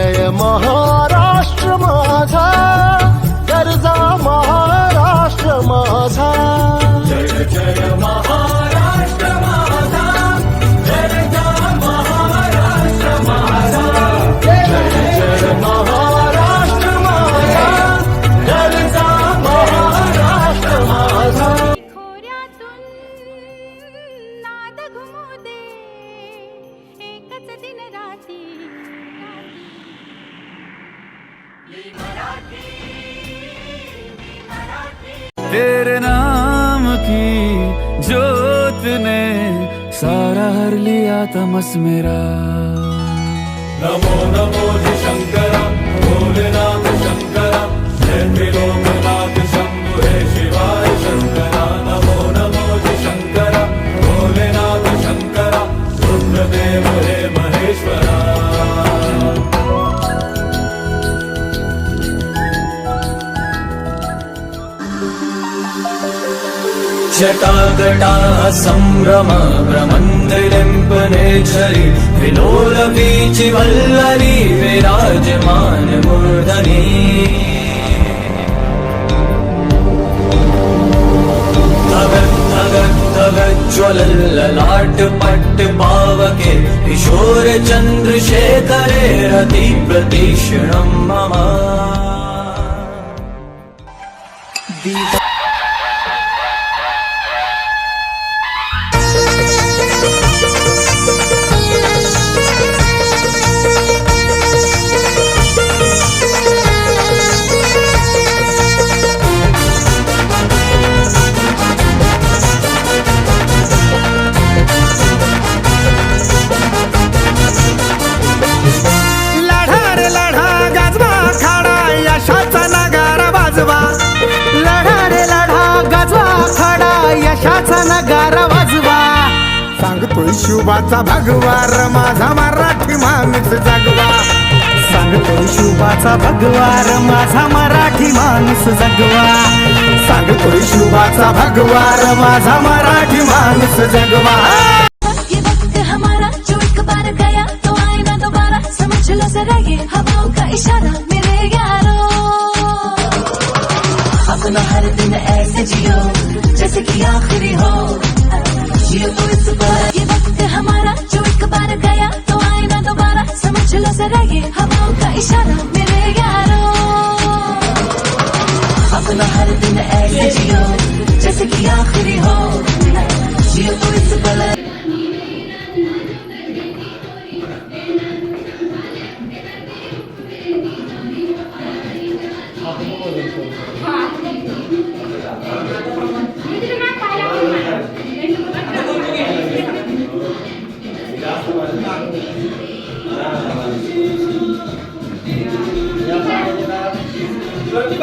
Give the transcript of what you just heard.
जय महाराष्ट्र माझा, गरजा महाराष्ट्र माझा. जय जय महाराष्ट्र माझा, गरजा महाराष्ट्र माझा. जय जय महाराष्ट्र माझा, गरजा महाराष्ट्र माझा. खोऱ्यातून नाद घुमू दे, एकच दिन राती. तेरे नाम की जोत ने सारा हर लिया तमस मेरा. नमो नमो जी शंकरा, भोलेनाथ शंकरा, जय त्रिलोकनाथ शंभु हे शिवाय शंकरा. नमो नमो जी शंकरा, भोलेनाथ शंकरा, रुद्रदेव हे महेश्वरा. जटाजटाः सम्भ्रम भ्रमन्दिलिम्पनेच्छरि, विलोलवीचिवल्लरी विराजमानमूर्धनि. धगत् धगत् धगत् ज्वलल्ललाटपट्ट पावके, किशोर चन्द्रशेखरे रति प्रतीक्षणं मम. यशाचा नगारा वाजवा, सांगतोय शुभाचा भगवा, माझा मराठी माणूस जगवा. सांगतोय शुभाचा भगवा, माझा मराठी माणूस जगवा. सांगतोय शुभाचा भगवा, माझा मराठी माणूस जगवा. ये वक्त हमारा जो एक बार गया तो आए ना दोबारा, समझ लो जरा ये हवाओं का इशारा मेरे यारों. अपना हर दिन ऐसे जियो जैसे कि आखिरी हो, जियो तो इस बार. ये वक्त हमारा जो एक बार गया तो आए ना दोबारा, समझ लो जरा ये हवाओं का इशारा मेरे यारों. अपना हर दिन ऐसे जियो जैसे कि आखिरी हो, जियो तो इस बार. Let's